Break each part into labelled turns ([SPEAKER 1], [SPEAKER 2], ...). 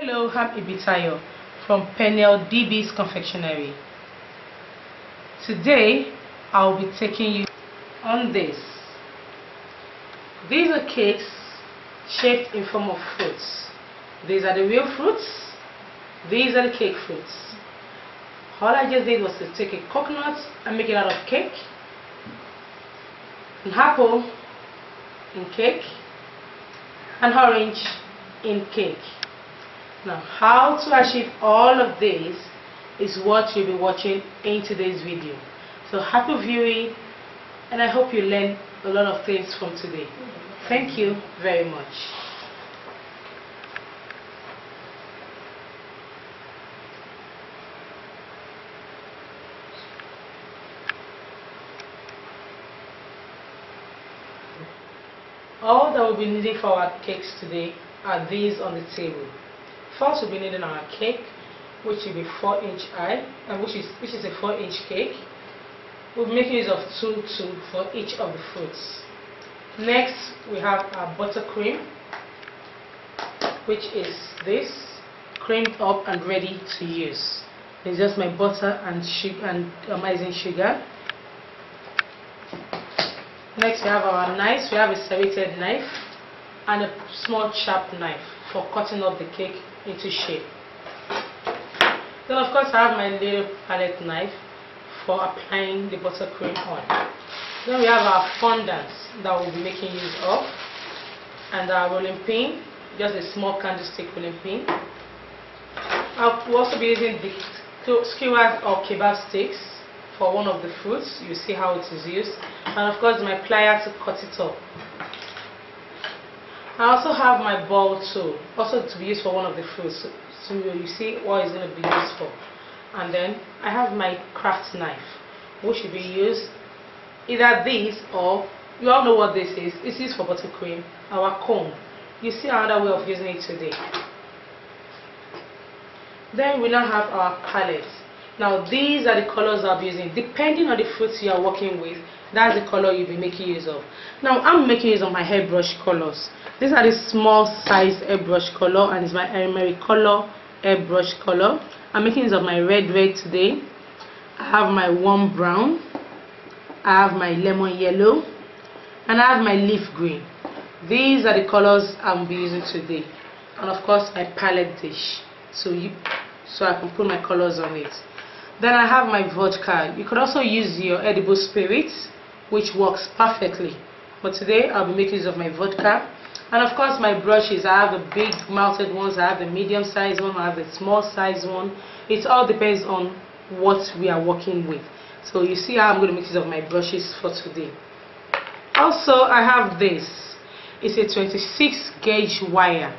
[SPEAKER 1] Hello, I'm Ibitayo from Peniel DB's Confectionery. Today, I'll be taking you on this. These are cakes shaped in form of fruits. These are the real fruits. These are the cake fruits. All I just did was to take a coconut and make it out of cake, an apple in cake, an orange in cake. Now, how to achieve all of this is what you'll be watching in today's video. So happy viewing, and I hope you learn a lot of things from today. Thank you very much. All that we'll be needing for our cakes today are these on the table. First, we'll be needing our cake, which will be 4-inch high, and which is a 4-inch cake. We'll be making use of 2 for each of the fruits. Next, we have our buttercream, which is this, creamed up and ready to use. It's just my butter and sugar and icing sugar. Next, we have our knives. We have a serrated knife and a small sharp knife for cutting up the cake into shape. Then of course I have my little palette knife for applying the buttercream on. Then we have our fondant that we'll be making use of, and our rolling pin, just a small candlestick rolling pin. We'll also be using the skewers or kebab sticks for one of the fruits. You see how it is used, and of course my pliers to cut it up. I also have my ball tool, also to be used for one of the fruits, so you see what it's going to be used for. And then I have my craft knife, which should be used either this or, you all know what this is. It's used for buttercream. Our comb. You see another way of using it today. Then we now have our palettes. Now these are the colors I'll be using. Depending on the fruits you are working with, that's the color you'll be making use of. Now I'm making use of my airbrush colors. These are the small size airbrush color, and it's my Emery color airbrush color. I'm making use of my red today. I have my warm brown, I have my lemon yellow, and I have my leaf green. These are the colors I'll be using today, and of course my palette dish, so I can put my colors on it. Then I have my vodka. You could also use your edible spirits, which works perfectly, but today I'll be making use of my vodka. And of course my brushes. I have the big mounted ones, I have the medium size one, I have the small size one. It all depends on what we are working with. So you see how I'm going to make use of my brushes for today. Also I have this. It's a 26 gauge wire,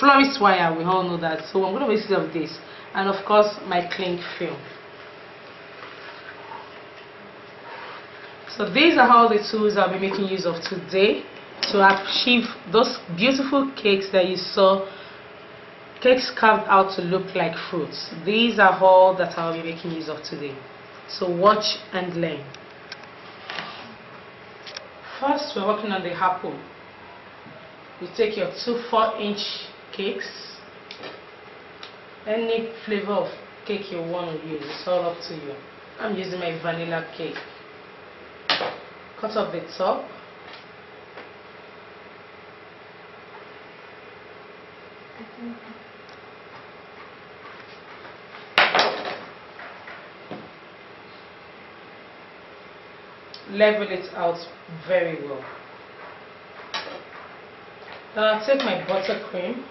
[SPEAKER 1] florist wire, we all know that. So I'm going to make use of this, and of course my cling film. So these are all the tools I'll be making use of today to achieve those beautiful cakes that you saw, cakes carved out to look like fruits. These are all that I'll be making use of today. So watch and learn. First, we're working on the apple. You take your 2 4-inch cakes, any flavor of cake you want to use, it's all up to you. I'm using my vanilla cake. Cut off the top. Level it out very well. Then I'll take my buttercream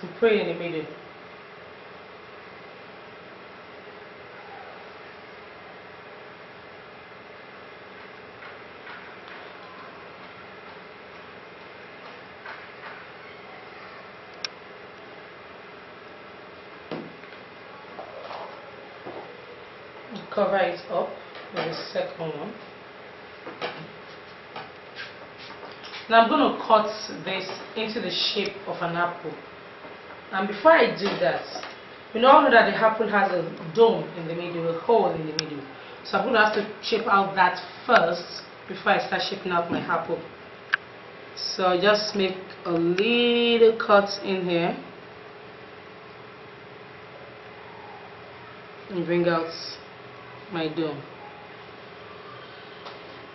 [SPEAKER 1] and put it in the middle. Cover it up with the second one. Now I'm going to cut this into the shape of an apple. And before I do that, we all know that the apple has a dome in the middle, a hole in the middle. So I'm going to have to shape out that first before I start shaping out my apple. So I just make a little cut in here and bring out my dome.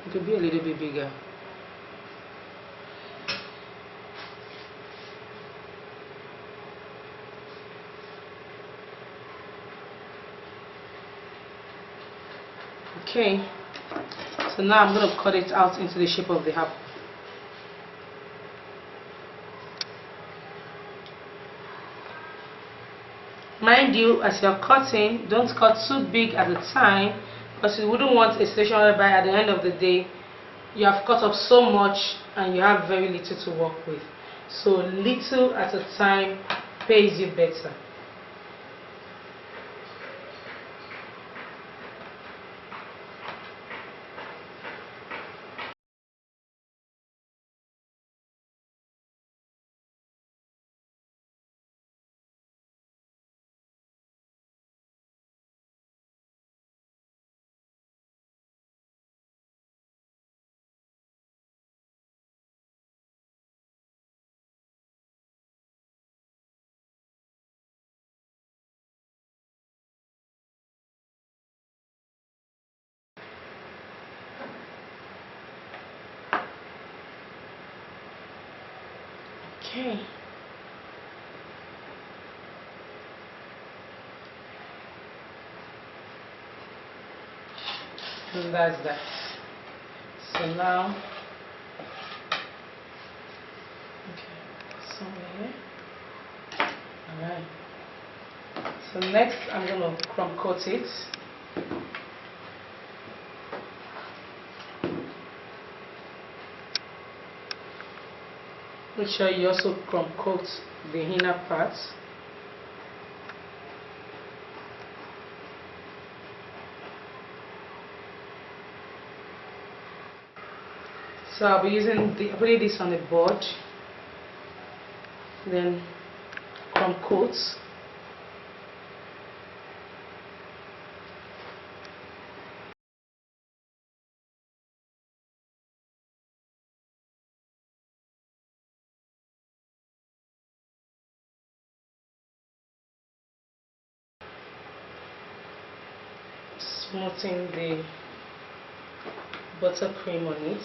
[SPEAKER 1] It could be a little bit bigger. Okay, so now I'm going to cut it out into the shape of the apple. Mind you, as you're cutting, don't cut too big at a time, because you wouldn't want a situation whereby at the end of the day you have cut off so much and you have very little to work with. So little at a time pays you better. Okay. And that's that. So now, okay, somewhere here. Alright. So next I'm going to crumb coat it. Make sure you also crumb coat the inner part. So I'll be using putting this on the board, then crumb coat. Smoothing the buttercream on it.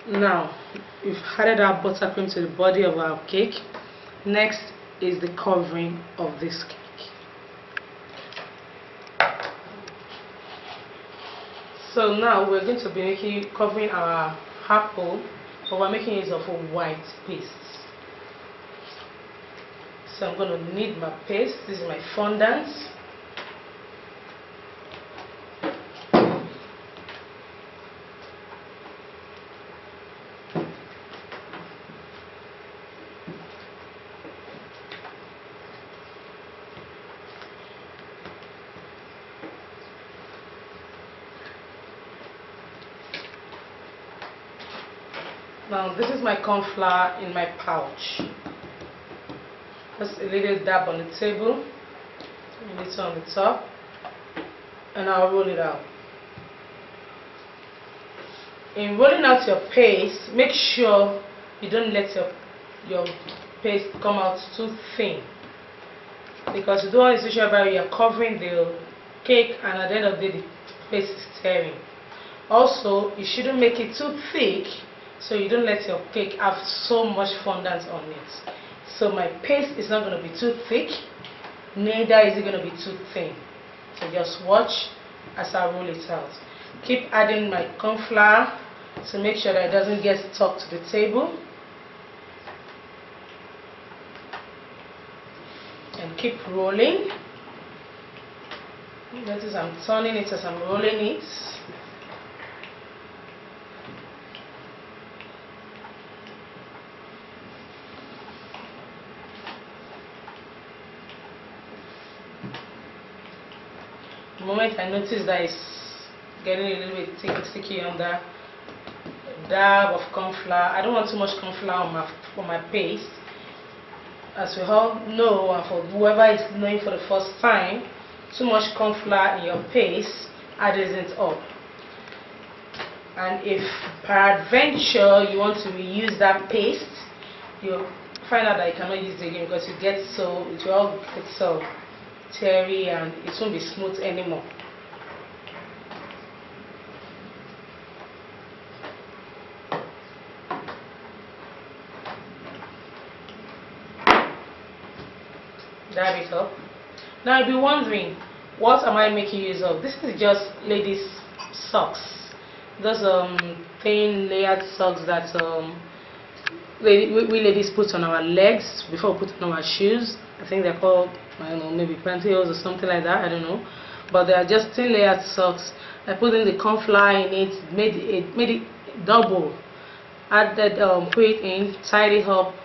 [SPEAKER 1] Now, we've added our buttercream to the body of our cake. Next is the covering of this cake. So now we're going to be covering our apple, but we're making use of a white paste. So I'm going to knead my paste. This is my fondant. Now this is my corn flour in my pouch. Just a little dab on the table, a little on the top, and I'll roll it out. In rolling out your paste, make sure you don't let your paste come out too thin, because you don't want a situation where you're covering the cake and at the end of the day the paste is tearing. Also, you shouldn't make it too thick, so you don't let your cake have so much fondant on it. So my paste is not going to be too thick, neither is it going to be too thin. So just watch as I roll it out. Keep adding my corn flour to make sure that it doesn't get stuck to the table. And keep rolling. Notice I'm turning it as I'm rolling it. moment I notice that it's getting a little bit sticky on that dab of corn flour. I don't want too much corn flour on my paste. As we all know, and for whoever is knowing for the first time, too much corn flour in your paste adds it up. And if peradventure you want to reuse that paste, you find out that you cannot use it again because it will all get so teary and it won't be smooth anymore. Dab it up. Now you'll be wondering, what am I making use of? This is just ladies' socks. Those thin layered socks that we ladies put on our legs before we put on our shoes. I think they're called, I don't know, maybe pantyhose or something like that, I don't know. But they are just thin layered socks. I put in the corn flour in it, made it double. Added, put it in, tied it up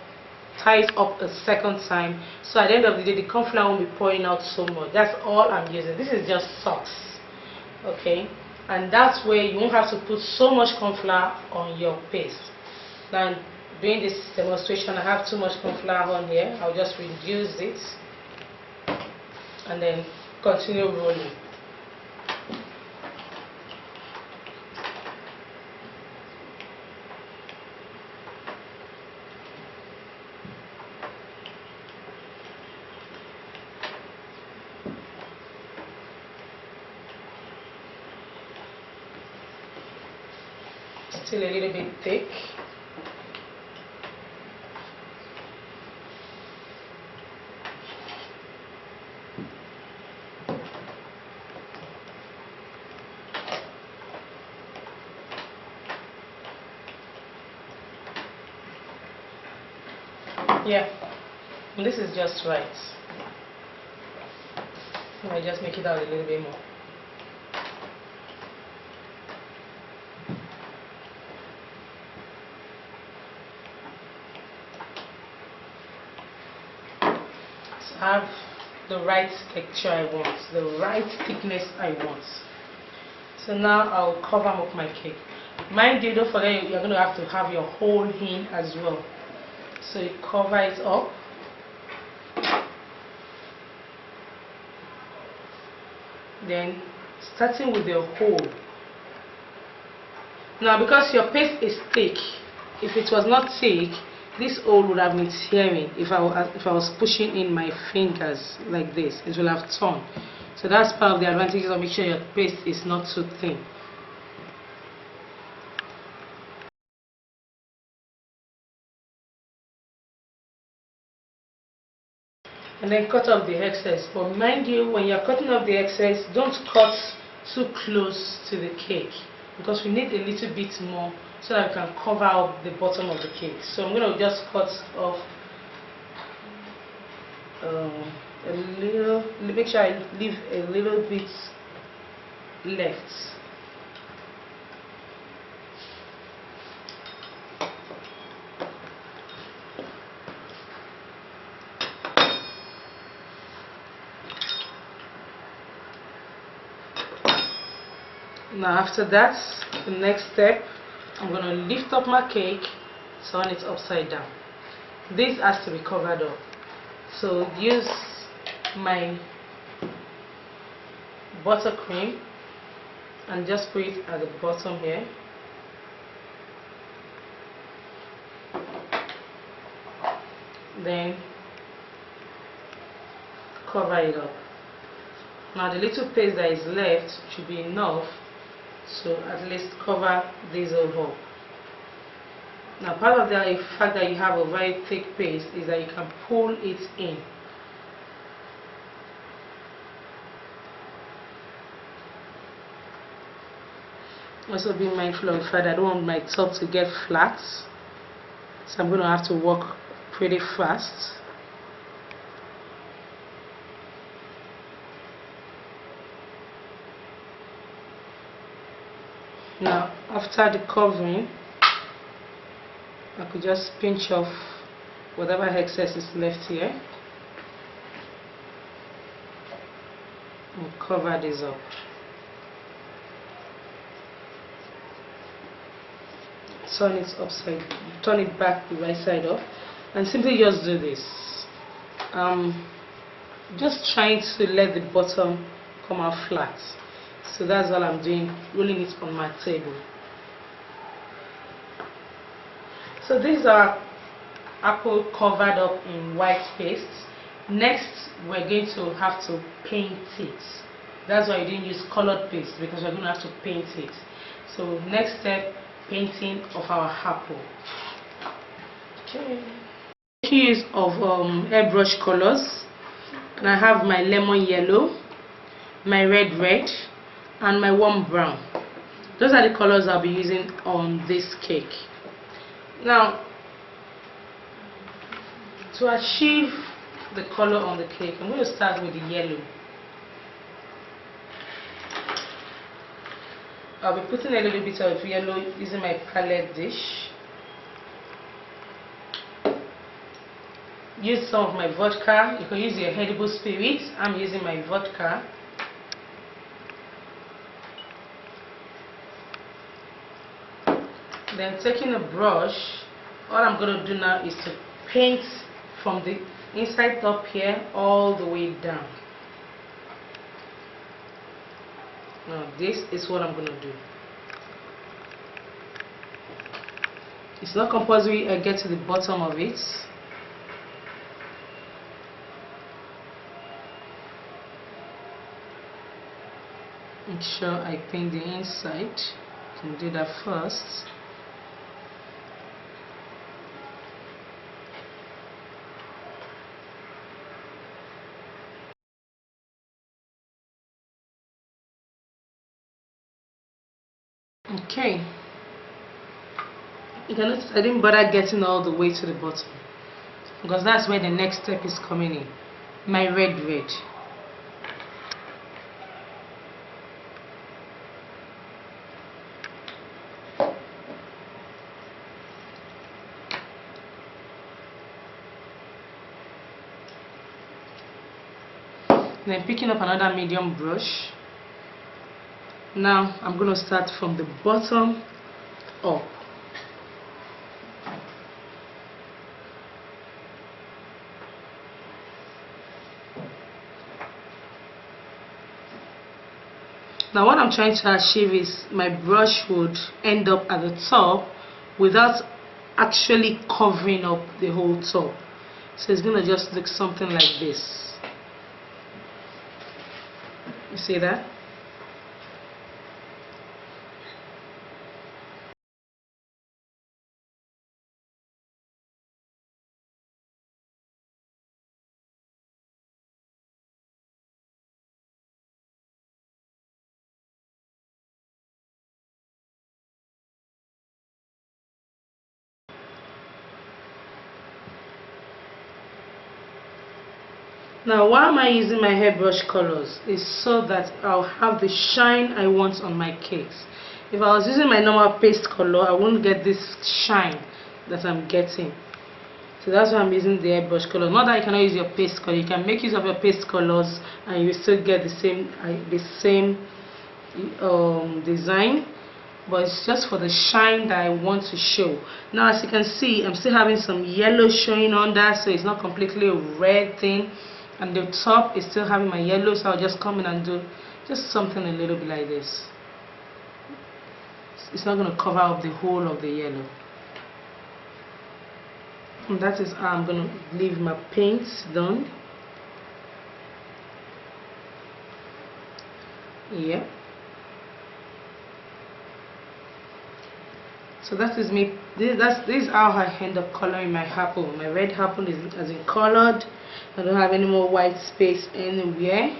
[SPEAKER 1] a second time. So at the end of the day, the corn flour won't be pouring out so much. That's all I'm using. This is just socks. Okay? And that's where you won't have to put so much corn flour on your paste. Now, doing this demonstration, I have too much corn flour on here. I'll just reduce it and then continue rolling. Still a little bit thick. Yeah, and this is just right. I just make it out a little bit more. I have the right texture I want, the right thickness I want. So now I'll cover up my cake. Mind you, don't forget you're going to have your hole in as well. So you cover it up. Then starting with the hole. Now because your paste is thick, if it was not thick, this hole would have been tearing. If I was pushing in my fingers like this, it will have torn. So that's part of the advantages of making sure your paste is not too thin. And then cut off the excess. But mind you, when you're cutting off the excess, don't cut too close to the cake because we need a little bit more so that we can cover up the bottom of the cake. So I'm going to just cut off a little, make sure I leave a little bit left. Now after that, the next step, I'm going to lift up my cake, turn it upside down. This has to be covered up. So use my buttercream and just put it at the bottom here. Then cover it up. Now the little paste that is left should be enough, so at least cover this whole. Now part of the fact that you have a very thick paste is that you can pull it in. Also be mindful of the fact that I don't want my top to get flat, so I'm going to have to work pretty fast. Now after the covering, I could just pinch off whatever excess is left here. and cover this up. Turn it back the right side up, and simply just do this. Just trying to let the bottom come out flat. So that's all I'm doing, rolling it on my table. So these are apple covered up in white paste. Next, we're going to have to paint it. That's why I didn't use colored paste, because we're going to have to paint it. So next step, painting of our apple. Okay. Use of airbrush colors, and I have my lemon yellow, my red, and my warm brown. Those are the colors I'll be using on this cake. Now, to achieve the color on the cake, I'm going to start with the yellow. I'll be putting a little bit of yellow using my palette dish. Use some of my vodka. You can use your edible spirit. I'm using my vodka. Then taking a brush, all I'm going to do now is to paint from the inside up here all the way down. Now this is what I'm going to do. It's not compulsory I get to the bottom of it. Make sure I paint the inside. I can do that first. Okay. You can notice I didn't bother getting all the way to the bottom, because that's where the next step is coming in. My red. Then picking up another medium brush. Now I'm going to start from the bottom up. Now what I'm trying to achieve is my brush would end up at the top without actually covering up the whole top. So it's going to just look something like this. You see that? Now why am I using my hairbrush colors? Is so that I'll have the shine I want on my cakes. If I was using my normal paste color, I won't get this shine that I'm getting. So that's why I'm using the airbrush color. Not that you cannot use your paste color. You can make use of your paste colors and you still get the same design, but it's just for the shine that I want to show. Now as you can see, I'm still having some yellow showing under, so it's not completely a red thing, and the top is still having my yellow, so I'll just come in and do just something a little bit like this. It's not going to cover up the whole of the yellow. And that is how I'm going to leave my paints done. Yeah. So that is me. This is how I end up coloring my apple. My red apple has been colored. I don't have any more white space anywhere.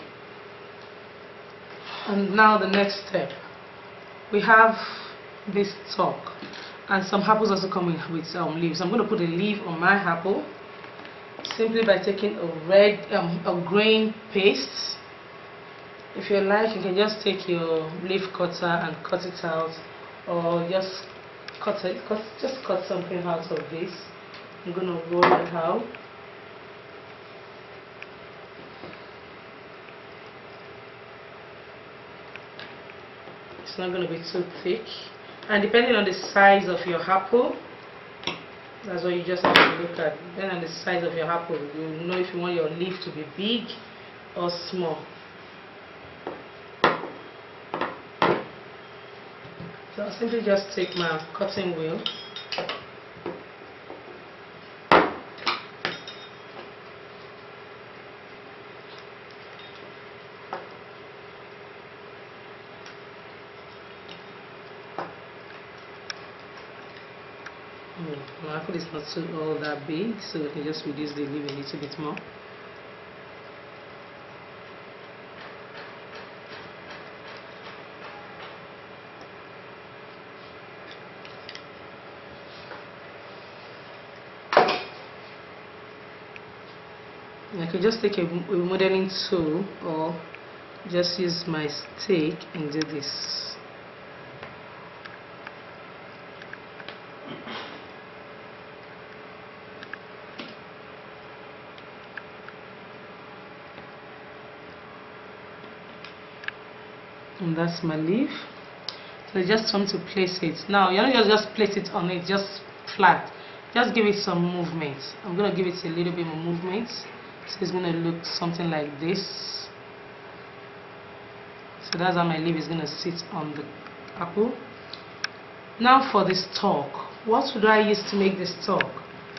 [SPEAKER 1] And now the next step, we have this stalk, and some apples also come with some leaves. I'm going to put a leaf on my apple simply by taking a grain paste. If you like, you can just take your leaf cutter and cut it out, or just cut something out of this. I'm going to roll it out. it's not going to be too thick. And depending on the size of your apple, that's what you just have to look at. Then on the size of your apple, you know if you want your leaf to be big or small. So I'll simply just take my cutting wheel my apple is not so all that big, so we can just reduce the leaf a little bit more. And I could just take a modeling tool or just use my stick and do this. And that's my leaf. So just want to place it. Now you're not just place it on it just flat. Just give it some movement. I'm gonna give it a little bit more movement. So it's gonna look something like this. So that's how my leaf is gonna sit on the apple. Now for the stalk. What would I use to make the stalk?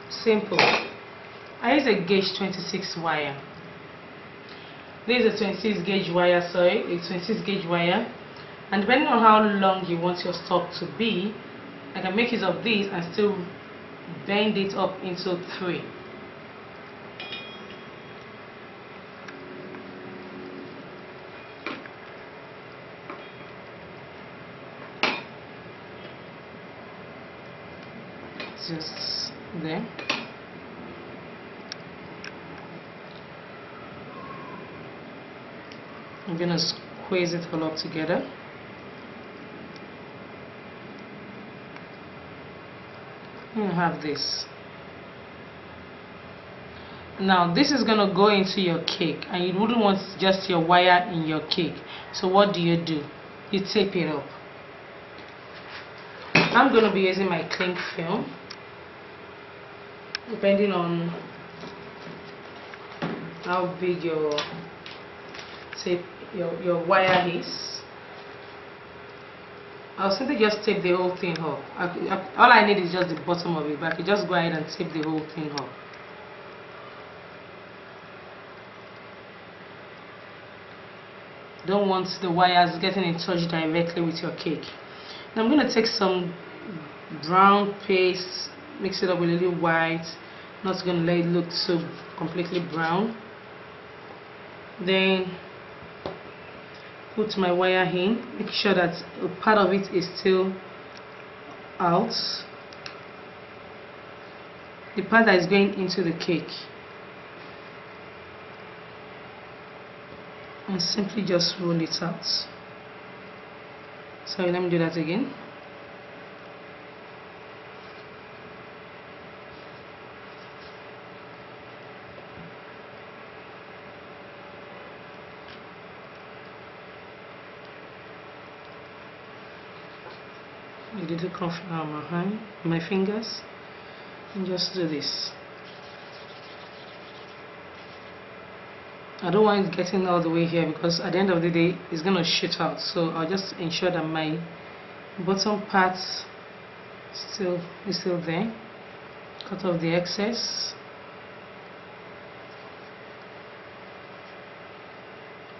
[SPEAKER 1] Simple. I use a gauge 26 wire. This is a 26 gauge wire, sorry, a 26 gauge wire, and depending on how long you want your stalk to be, I can make use of this and still bend it up into 3. Just there. I'm going to squeeze it all up together. You have this. Now this is going to go into your cake, and you wouldn't want just your wire in your cake. So what do? You tape it up. I'm going to be using my cling film, depending on how big your tape your wire is. I'll simply just tape the whole thing up. All I need is just the bottom of it, but I can just go ahead and tape the whole thing up. Don't want the wires getting in touch directly with your cake. Now I'm going to take some brown paste, mix it up with a little white. Not going to let it look so completely brown. Then put my wire in, make sure that a part of it is still out, the part that is going into the cake, and simply just roll it out. Sorry, let me do that again. A little cornflour on my hand, my fingers, and just do this. I don't want it getting all the way here, because at the end of the day it's going to shoot out, so I'll just ensure that my bottom part is still there. Cut off the excess.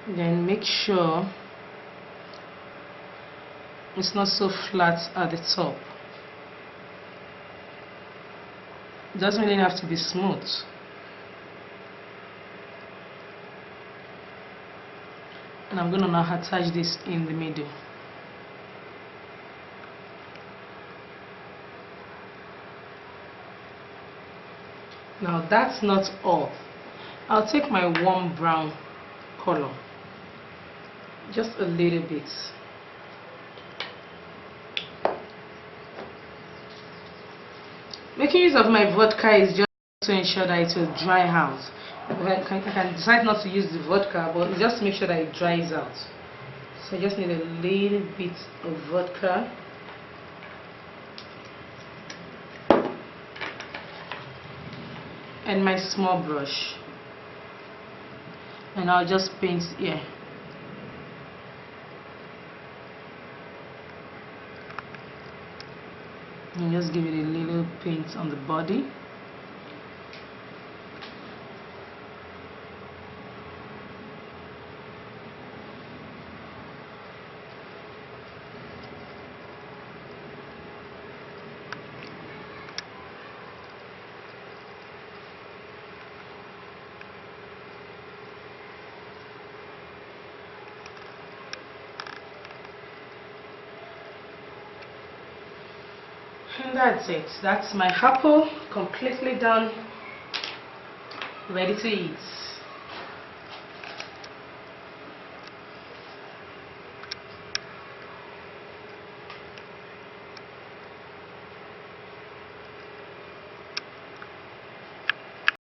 [SPEAKER 1] Then make sure it's not so flat at the top. It doesn't really have to be smooth. And I'm going to now attach this in the middle. Now that's not all. I'll take my warm brown color, just a little bit. Making use of my vodka is just to ensure that it will dry out. I can decide not to use the vodka, but just make sure that it dries out. So I just need a little bit of vodka. And my small brush. And I'll just paint here. And just give it a little paint on the body. And that's it. That's my apple completely done, ready to eat.